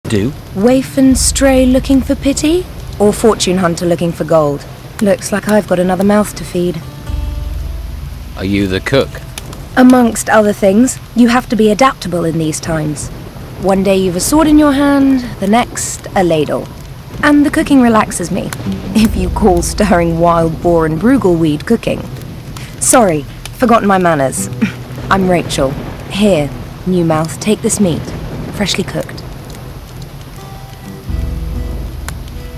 Do? Waif and stray looking for pity? Or fortune hunter looking for gold? Looks like I've got another mouth to feed. Are you the cook? Amongst other things, you have to be adaptable in these times. One day you've a sword in your hand, the next, a ladle. And the cooking relaxes me, if you call stirring wild boar and bruggelweed cooking. Sorry, forgotten my manners. I'm Rachel. Here, new mouth, take this meat, freshly cooked.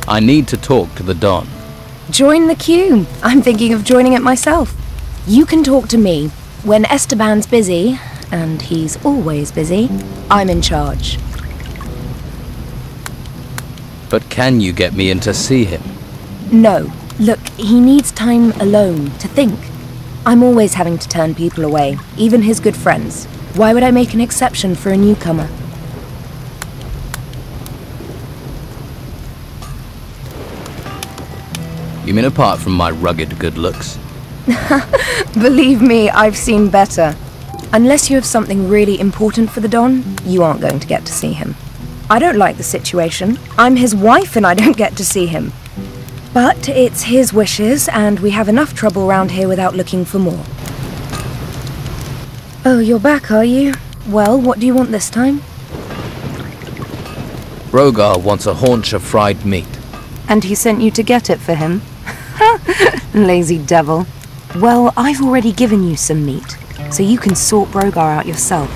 I need to talk to the Don. Join the queue. I'm thinking of joining it myself. You can talk to me. When Esteban's busy, and he's always busy, I'm in charge. But can you get me in to see him? No. Look, he needs time alone to think. I'm always having to turn people away, even his good friends. Why would I make an exception for a newcomer? You mean apart from my rugged good looks? Believe me, I've seen better. Unless you have something really important for the Don, you aren't going to get to see him. I don't like the situation. I'm his wife and I don't get to see him. But it's his wishes, and we have enough trouble round here without looking for more. Oh, you're back, are you? Well, what do you want this time? Rogar wants a haunch of fried meat. And he sent you to get it for him? Lazy devil. Well, I've already given you some meat, so you can sort Brogar out yourself.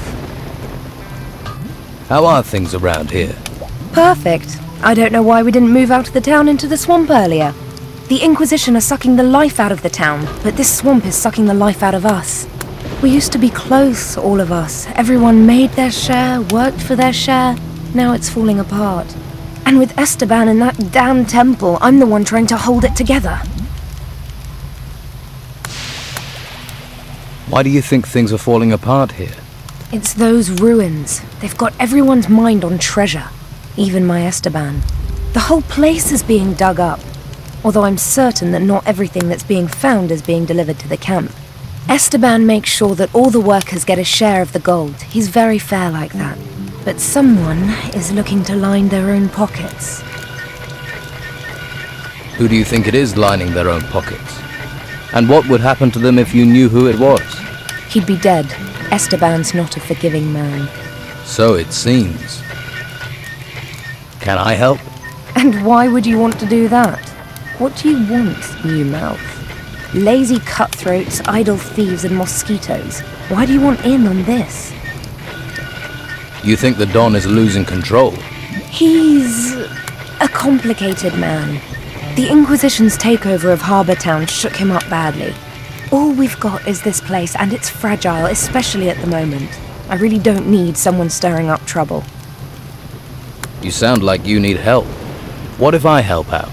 How are things around here? Perfect. I don't know why we didn't move out of the town into the swamp earlier. The Inquisition are sucking the life out of the town, but this swamp is sucking the life out of us. We used to be close, all of us. Everyone made their share, worked for their share. Now it's falling apart. And with Esteban in that damn temple, I'm the one trying to hold it together. Why do you think things are falling apart here? It's those ruins. They've got everyone's mind on treasure. Even my Esteban. The whole place is being dug up. Although I'm certain that not everything that's being found is being delivered to the camp. Esteban makes sure that all the workers get a share of the gold. He's very fair like that. But someone is looking to line their own pockets. Who do you think it is lining their own pockets? And what would happen to them if you knew who it was? He'd be dead. Esteban's not a forgiving man. So it seems. Can I help? And why would you want to do that? What do you want, new mouth? Lazy cutthroats, idle thieves and mosquitoes. Why do you want in on this? You think the Don is losing control? He's a complicated man. The Inquisition's takeover of Harbour Town shook him up badly. All we've got is this place, and it's fragile, especially at the moment. I really don't need someone stirring up trouble. You sound like you need help. What if I help out?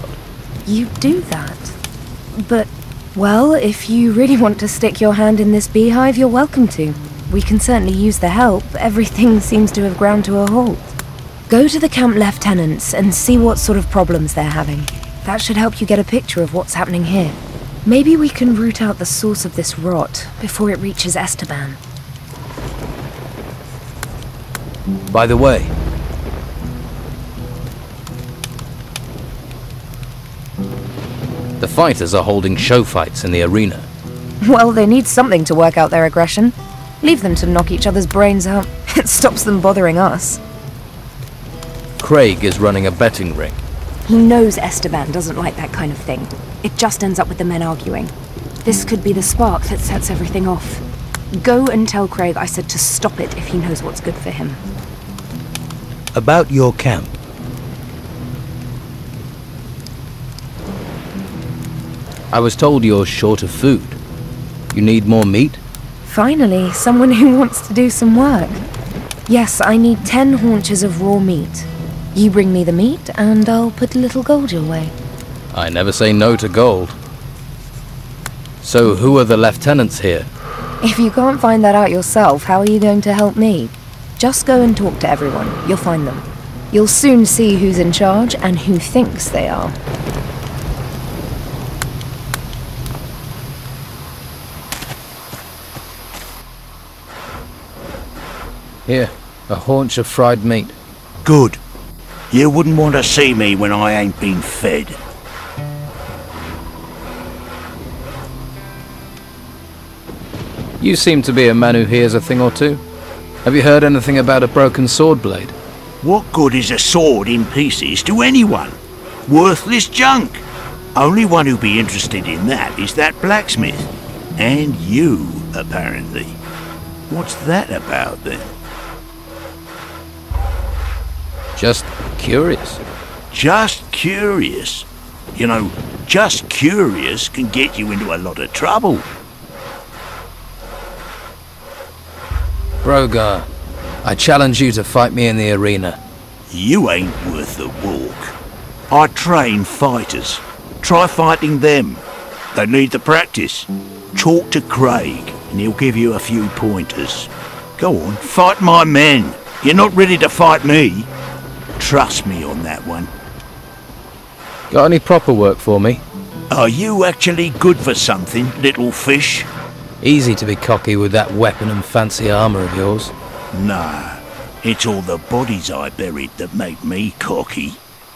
You do that. But, well, if you really want to stick your hand in this beehive, you're welcome to. We can certainly use the help. Everything seems to have ground to a halt. Go to the camp lieutenants and see what sort of problems they're having. That should help you get a picture of what's happening here. Maybe we can root out the source of this rot before it reaches Esteban. By the way, the fighters are holding show fights in the arena. Well, they need something to work out their aggression. Leave them to knock each other's brains out. It stops them bothering us. Craig is running a betting ring. He knows Esteban doesn't like that kind of thing. It just ends up with the men arguing. This could be the spark that sets everything off. Go and tell Craig I said to stop it if he knows what's good for him. About your camp. I was told you're short of food. You need more meat? Finally, someone who wants to do some work. Yes, I need 10 haunches of raw meat. You bring me the meat, and I'll put a little gold your way. I never say no to gold. So who are the lieutenants here? If you can't find that out yourself, how are you going to help me? Just go and talk to everyone. You'll find them. You'll soon see who's in charge and who thinks they are. Here, a haunch of fried meat. Good. You wouldn't want to see me when I ain't been fed. You seem to be a man who hears a thing or two. Have you heard anything about a broken sword blade? What good is a sword in pieces to anyone? Worthless junk. Only one who'd be interested in that is that blacksmith. And you, apparently. What's that about, then? Just curious. Just curious. You know, just curious can get you into a lot of trouble. Brogar, I challenge you to fight me in the arena. You ain't worth the walk. I train fighters. Try fighting them. They need the practice. Talk to Craig, and he'll give you a few pointers. Go on, fight my men. You're not ready to fight me. Trust me on that one. Got any proper work for me? Are you actually good for something, little fish? Easy to be cocky with that weapon and fancy armour of yours. Nah, it's all the bodies I buried that make me cocky.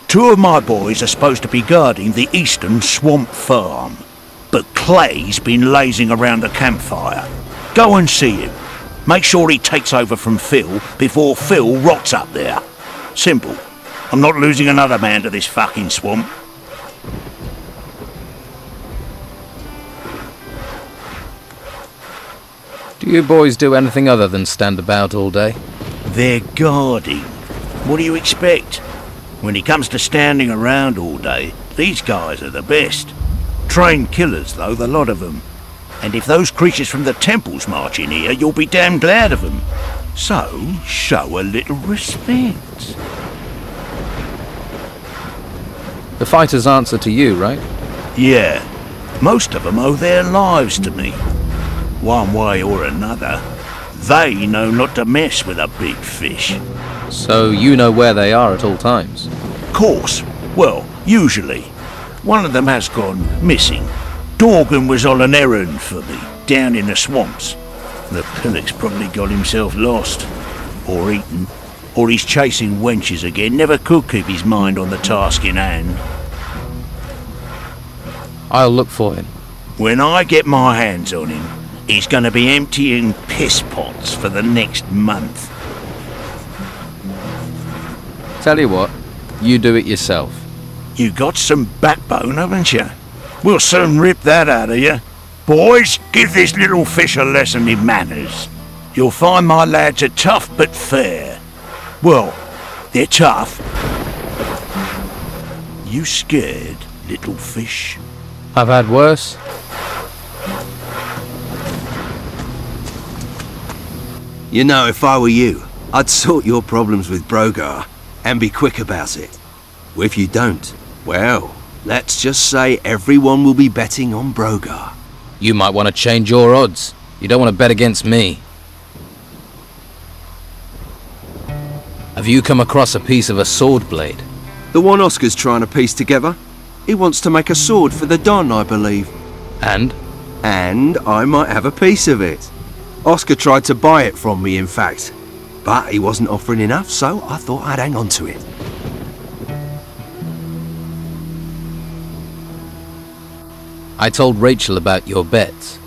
2 of my boys are supposed to be guarding the eastern swamp farm, but Clay's been lazing around the campfire. Go and see him. Make sure he takes over from Phil before Phil rots up there. Simple. I'm not losing another man to this fucking swamp. Do you boys do anything other than stand about all day? They're guarding. What do you expect? When it comes to standing around all day, these guys are the best. Trained killers, though, the lot of them. And if those creatures from the temples march in here, you'll be damn glad of them. So, show a little respect. The fighters answer to you, right? Yeah. Most of them owe their lives to me. One way or another. They know not to mess with a big fish. So you know where they are at all times? Course. Well, usually. One of them has gone missing. Dorgan was on an errand for me, down in the swamps. The pillock's probably got himself lost. Or eaten. Or he's chasing wenches again. Never could keep his mind on the task in hand. I'll look for him. When I get my hands on him, he's going to be emptying piss pots for the next month. Tell you what, you do it yourself. You got some backbone, haven't you? We'll soon rip that out of you. Boys, give this little fish a lesson in manners. You'll find my lads are tough but fair. Well, they're tough. You scared, little fish? I've had worse. You know, if I were you, I'd sort your problems with Brogar, and be quick about it. If you don't, well, let's just say everyone will be betting on Brogar. You might want to change your odds. You don't want to bet against me. Have you come across a piece of a sword blade? The one Oscar's trying to piece together? He wants to make a sword for the Don, I believe. And? And I might have a piece of it. Oscar tried to buy it from me, in fact. But he wasn't offering enough, so I thought I'd hang on to it. I told Rachel about your bets.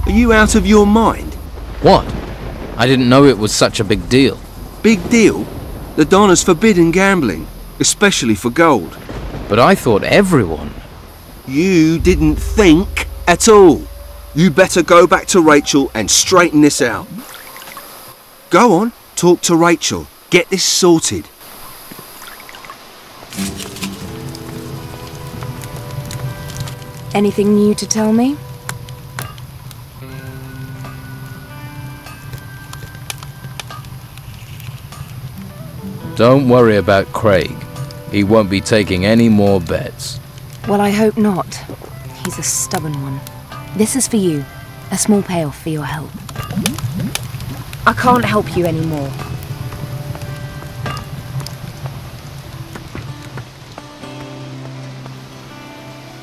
Are you out of your mind? What? I didn't know it was such a big deal. Big deal? The Don has forbidden gambling, especially for gold. But I thought everyone... You didn't think at all. You better go back to Rachel and straighten this out. Go on, talk to Rachel. Get this sorted. Anything new to tell me? Don't worry about Craig. He won't be taking any more bets. Well, I hope not. He's a stubborn one. This is for you. A small payoff for your help. I can't help you anymore.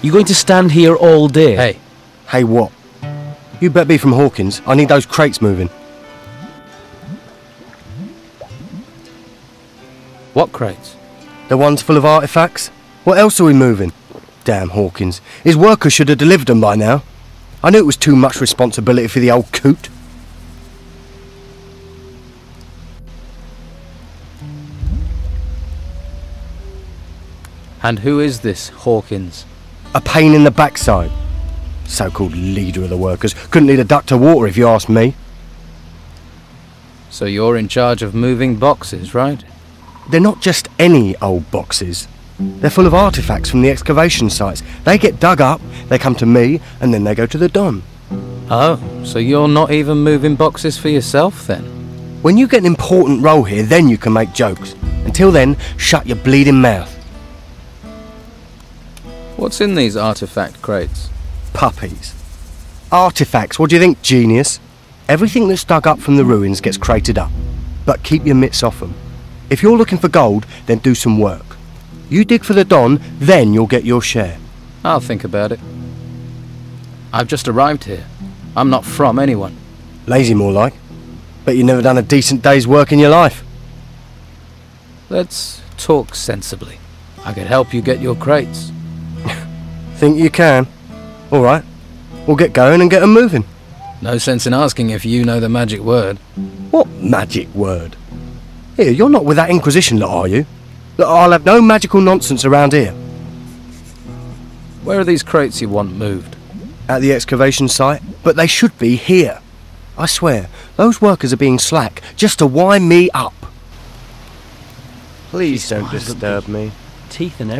You going to stand here all day? Hey. Hey, what? You better be from Hawkins. I need those crates moving. What crates? The ones full of artifacts? What else are we moving? Damn Hawkins. His workers should have delivered them by now. I knew it was too much responsibility for the old coot. And who is this Hawkins? A pain in the backside. So-called leader of the workers. Couldn't lead a duck to water if you ask me. So you're in charge of moving boxes, right? They're not just any old boxes. They're full of artifacts from the excavation sites. They get dug up, they come to me, and then they go to the Don. Oh, so you're not even moving boxes for yourself then? When you get an important role here, then you can make jokes. Until then, shut your bleeding mouth. What's in these artifact crates? Puppies. Artifacts, what do you think, genius? Everything that's dug up from the ruins gets crated up. But keep your mitts off them. If you're looking for gold, then do some work. You dig for the Don, then you'll get your share. I'll think about it. I've just arrived here. I'm not from anyone. Lazy more like. Bet you never done a decent day's work in your life. Let's talk sensibly. I could help you get your crates. Think you can? All right. We'll get going and get 'em moving. No sense in asking if you know the magic word. What magic word? Here, you're not with that Inquisition lot, are you? Look, I'll have no magical nonsense around here. Where are these crates you want moved? At the excavation site, but they should be here. I swear, those workers are being slack just to wind me up. Please don't disturb me. Teeth and everything.